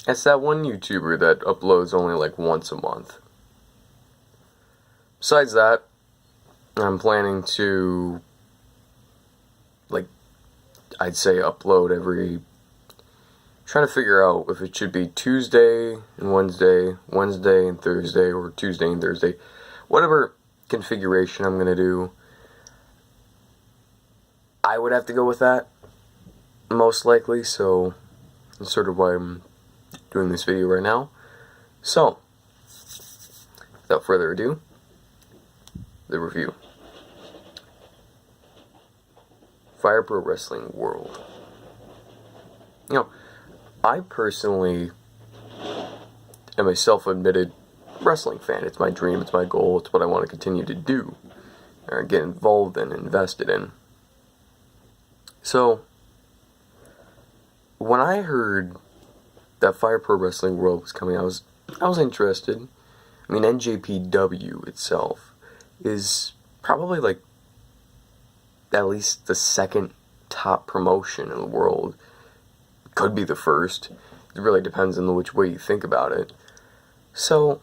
It's that one YouTuber that uploads only like once a month. Besides that, I'm planning to, like, I'd say upload trying to figure out if it should be Tuesday and Wednesday, Wednesday and Thursday, or Tuesday and Thursday. Whatever configuration I'm going to do, I would have to go with that, most likely, so that's sort of why I'm doing this video right now. So, without further ado, the review. Fire Pro Wrestling World. You know, I personally am a self-admitted wrestling fan. It's my dream, it's my goal, it's what I want to continue to do, or get involved in, invested in. So, when I heard that Fire Pro Wrestling World was coming, I was interested. I mean, NJPW itself is probably like at least the second top promotion in the world. Could be the first. It really depends on which way you think about it. So,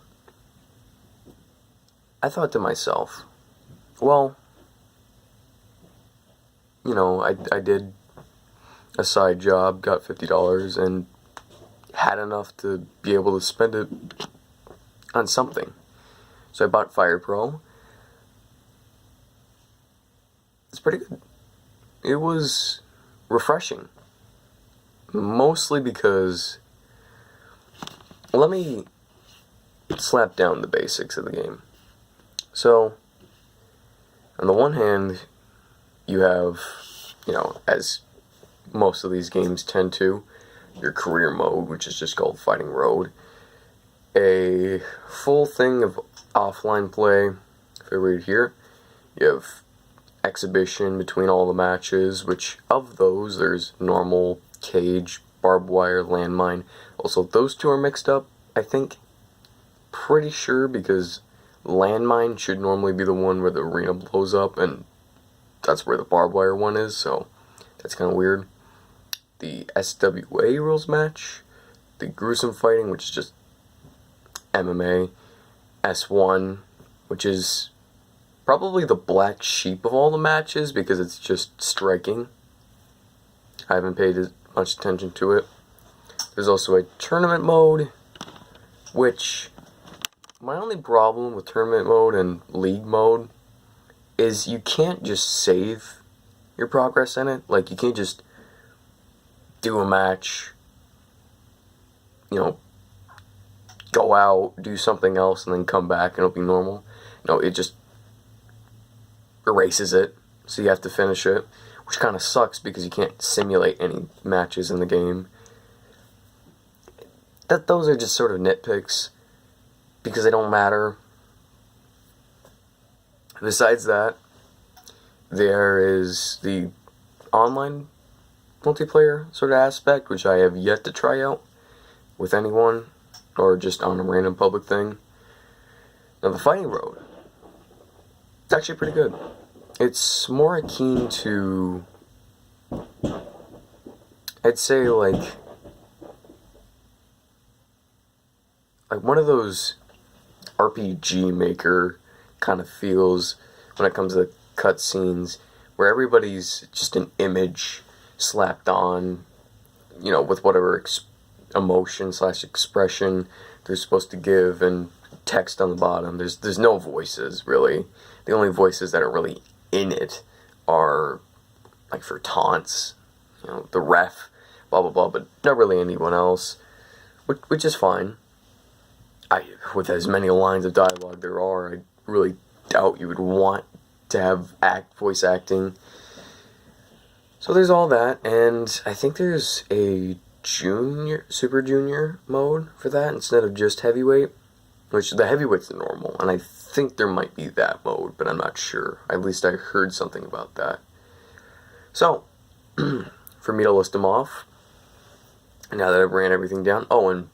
I thought to myself, well, you know, I did a side job, got $50, and had enough to be able to spend it on something. So I bought Fire Pro. It's pretty good. It was refreshing. Mostly because, let me slap down the basics of the game. So, on the one hand, you have, you know, as most of these games tend to, your career mode, which is just called Fighting Road. A full thing of offline play, if I read here. You have exhibition between all the matches, which of those, there's normal, cage, barbed wire, landmine. Also, those two are mixed up, I think. Pretty sure, because landmine should normally be the one where the arena blows up, and that's where the barbed wire one is, so that's kind of weird. The SWA rules match, the gruesome fighting, which is just MMA, S1, which is probably the black sheep of all the matches because it's just striking. I haven't paid as much attention to it. There's also a tournament mode, which my only problem with tournament mode and league mode is you can't just save your progress in it. Like, you can't just do a match, you know, go out, do something else, and then come back and it'll be normal. No, it just erases it, so you have to finish it, which kind of sucks because you can't simulate any matches in the game. Those are just sort of nitpicks because they don't matter. Besides that, there is the online multiplayer sort of aspect, which I have yet to try out with anyone or just on a random public thing. Now, the Fighting Road, it's actually pretty good. It's more akin to, I'd say, like one of those RPG Maker kind of feels when it comes to cutscenes, where everybody's just an image slapped on, you know, with whatever emotion / expression they're supposed to give, and text on the bottom. There's no voices, really. The only voices that are really in it are, like, for taunts, you know, the ref, blah blah blah, but not really anyone else, which is fine. With as many lines of dialogue there are, I really doubt you would want to have voice acting. So there's all that, and I think there's a Super Junior mode for that instead of just heavyweight, which the heavyweight's normal, and I think there might be that mode, but I'm not sure. At least I heard something about that. So, for me to list them off, now that I've ran everything down, oh, and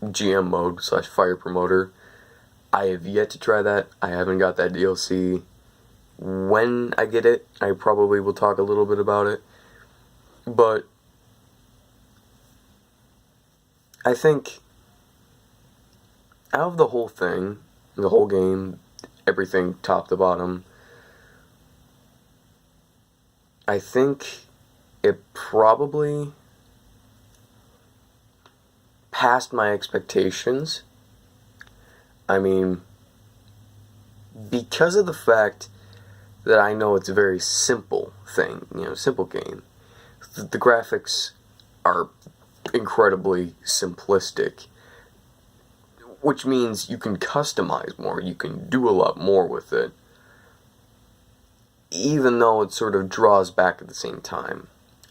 GM mode / Fire Promoter, I have yet to try that. I haven't got that DLC. When I get it, I probably will talk a little bit about it, but I think out of the whole thing, the whole game, everything top to bottom, I think it probably passed my expectations. I mean, because of the fact that I know it's a very simple thing, simple game. The graphics are incredibly simplistic, which means you can customize more, you can do a lot more with it, even though it sort of draws back at the same time.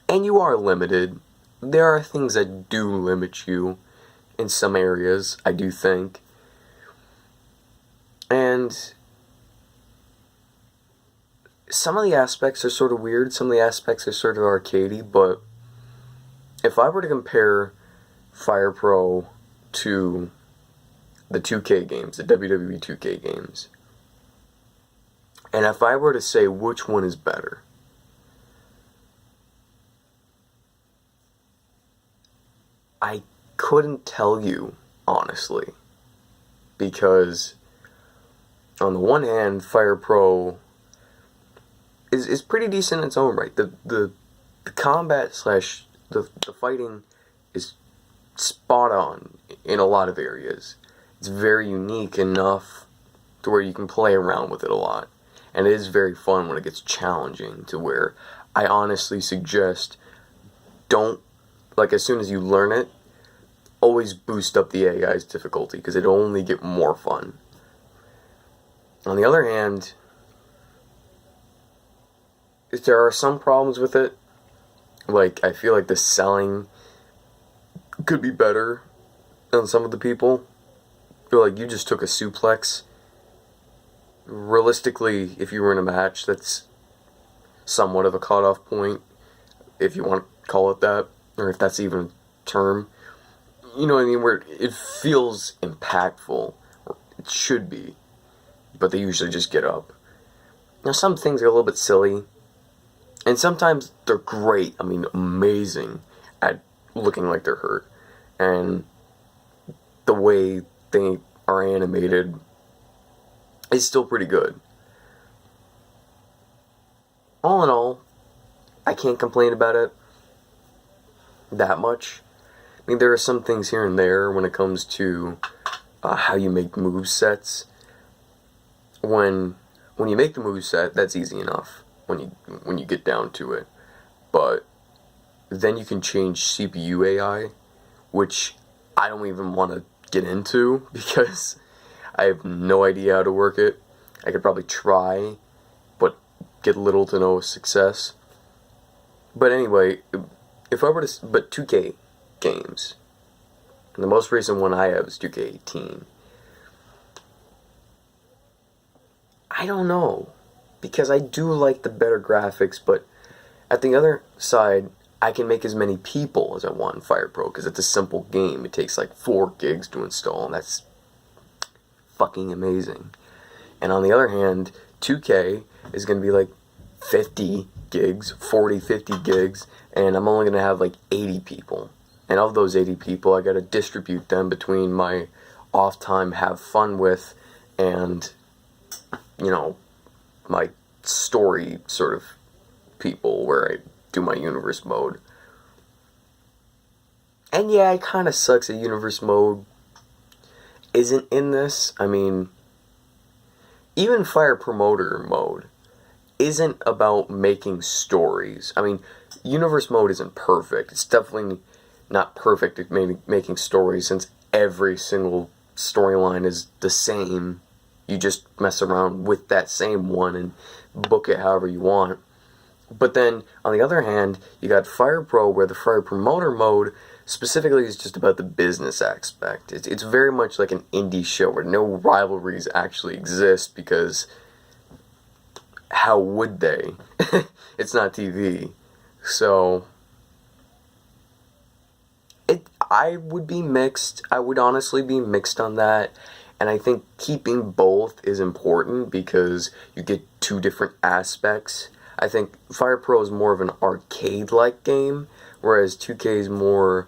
And you are limited. There are things that do limit you in some areas, I do think. And some of the aspects are sort of weird, some of the aspects are sort of arcadey, but if I were to compare Fire Pro to the 2K games, the WWE 2K games, and if I were to say which one is better, I couldn't tell you, honestly, because on the one hand, Fire Pro is pretty decent in its own right. The combat slash the fighting is spot on in a lot of areas. It's very unique enough to where you can play around with it a lot. And it is very fun when it gets challenging, to where I honestly suggest don't, like, as soon as you learn it, always boost up the AI's difficulty, because it'll only get more fun. On the other hand, there are some problems with it. Like, I feel like the selling could be better on some of the people. I feel like you just took a suplex. Realistically, if you were in a match, that's somewhat of a cutoff point, if you want to call it that, or if that's even a term. You know what I mean? Where it feels impactful, or it should be, but they usually just get up. Now, some things are a little bit silly, and sometimes they're great, I mean, amazing at looking like they're hurt. And the way they are animated is still pretty good. All in all, I can't complain about it that much. I mean, there are some things here and there when it comes to how you make move sets. When you make the move set, that's easy enough when you get down to it. But then you can change CPU AI, which I don't even want to get into because I have no idea how to work it. I could probably try, but get little to no success. But anyway, if I were to, but 2K games, and the most recent one I have is 2K18. I don't know, because I do like the better graphics, but at the other side, I can make as many people as I want in Fire Pro, because it's a simple game. It takes like 4 gigs to install, and that's fucking amazing. And on the other hand, 2K is going to be like 50 gigs, 40, 50 gigs, and I'm only going to have like 80 people. And of those 80 people, I got to distribute them between my off time, have fun with, and, you know, my story sort of people where I do my universe mode. And yeah, it kind of sucks that universe mode isn't in this. I mean, even Fire Promoter mode isn't about making stories. I mean, universe mode isn't perfect. It's definitely not perfect at making stories, since every single storyline is the same. You just mess around with that same one and book it however you want. But then, on the other hand, you got Fire Pro, where the Fire Promoter mode specifically is just about the business aspect. It's very much like an indie show where no rivalries actually exist, because how would they? It's not TV. So I would be mixed. I would honestly be mixed on that. And I think keeping both is important, because you get 2 different aspects. I think Fire Pro is more of an arcade-like game, whereas 2K is more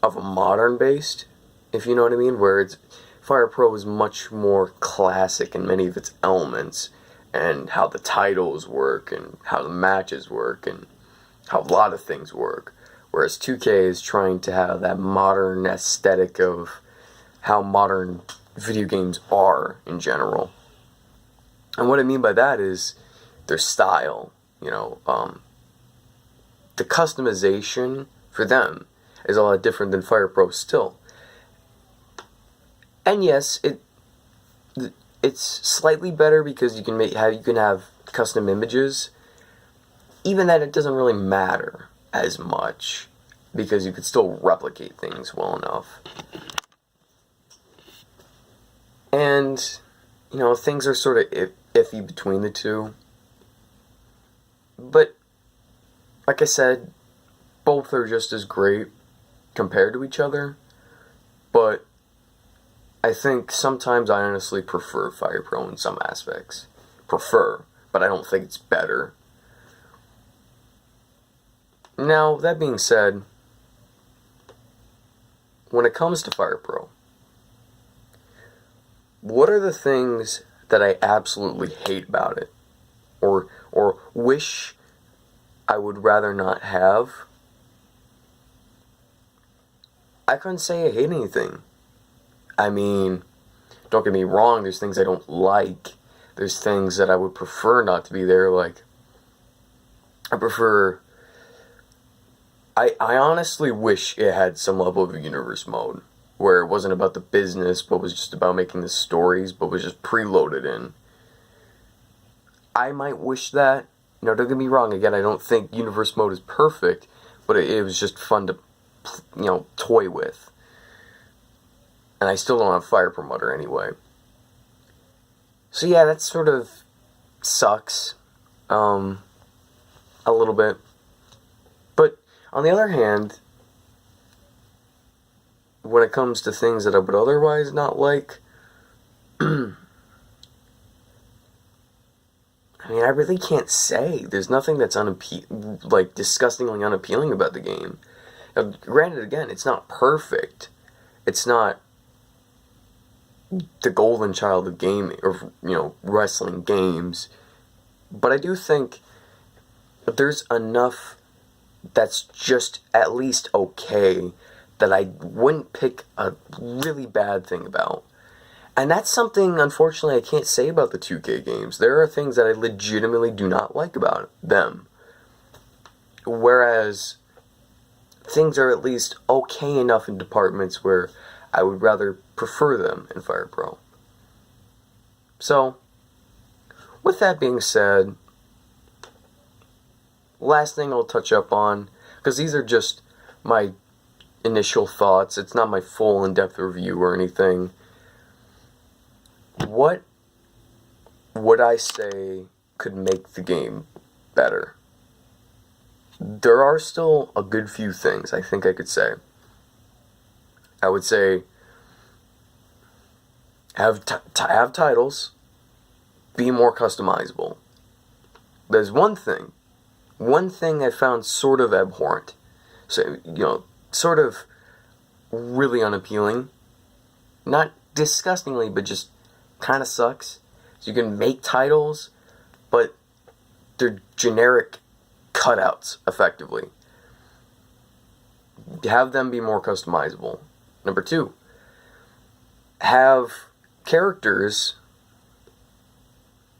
of a modern based, if you know what I mean, where it's Fire Pro is much more classic in many of its elements, and how the titles work, and how the matches work, and how a lot of things work. Whereas 2K is trying to have that modern aesthetic of how modern video games are in general. And what I mean by that is their style, the customization for them is a lot different than Fire Pro still. And yes, it's slightly better because you can have custom images. Even that, it doesn't really matter as much because you could still replicate things well enough. And things are sort of iffy between the two. But like I said, both are just as great compared to each other. But I think sometimes I honestly prefer Fire Pro in some aspects. But I don't think it's better. Now, that being said, when it comes to Fire Pro, what are the things that I absolutely hate about it? Or wish I would rather not have? I couldn't say I hate anything. I mean, don't get me wrong, there's things I don't like. There's things that I would prefer not to be there, like, I honestly wish it had some level of a universe mode, where it wasn't about the business, but was just about making the stories, but was just preloaded in. I might wish that. Don't get me wrong, again, I don't think universe mode is perfect, but it was just fun to, toy with. And I still don't have Fire Promoter anyway. So yeah, that sort of sucks. A little bit. But on the other hand, when it comes to things that I would otherwise not like, I mean, I really can't say. There's nothing that's disgustingly unappealing about the game. Now, granted, again, it's not perfect. It's not the golden child of gaming, or wrestling games. But I do think that there's enough that's just at least okay that I wouldn't pick a really bad thing about. And that's something, unfortunately, I can't say about the 2K games. There are things that I legitimately do not like about them. Whereas things are at least okay enough in departments where I would rather prefer them in Fire Pro. So, with that being said, last thing I'll touch up on, because these are just my initial thoughts, it's not my full in-depth review or anything. What would I say could make the game better? There are still a good few things I think I could say. I would say have titles, be more customizable. There's one thing I found sort of abhorrent. So, sort of really unappealing. Not disgustingly, but just kind of sucks. So you can make titles, but they're generic cutouts, effectively. Have them be more customizable. Number 2, have characters,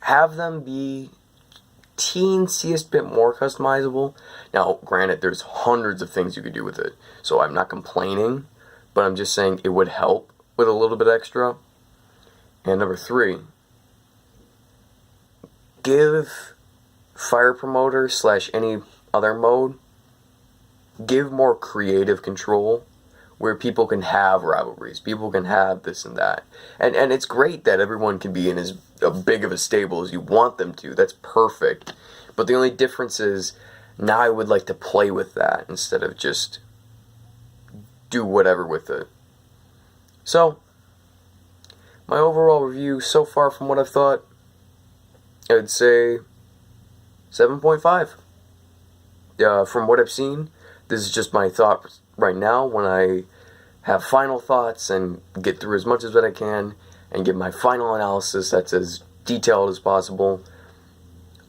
have them be teensiest bit more customizable. Now, granted, there's hundreds of things you could do with it, so I'm not complaining, but I'm just saying it would help with a little bit extra. And number 3, give Fire Promoter / any other mode, give more creative control where people can have rivalries, people can have this and that. And it's great that everyone can be in as big of a stable as you want them to. That's perfect. But the only difference is now I would like to play with that instead of just do whatever with it. So, my overall review so far from what I've thought, I would say 7.5. From what I've seen, this is just my thought right now, when I have final thoughts and get through as much as that I can and get my final analysis that's as detailed as possible,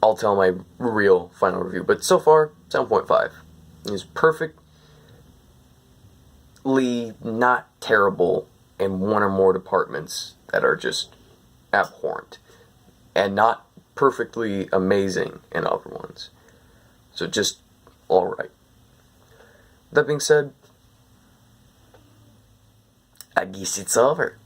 I'll tell my real final review. But so far, 7.5. It's perfectly not terrible in one or more departments that are just abhorrent, and not perfectly amazing in other ones. So just alright. That being said, I guess it's over.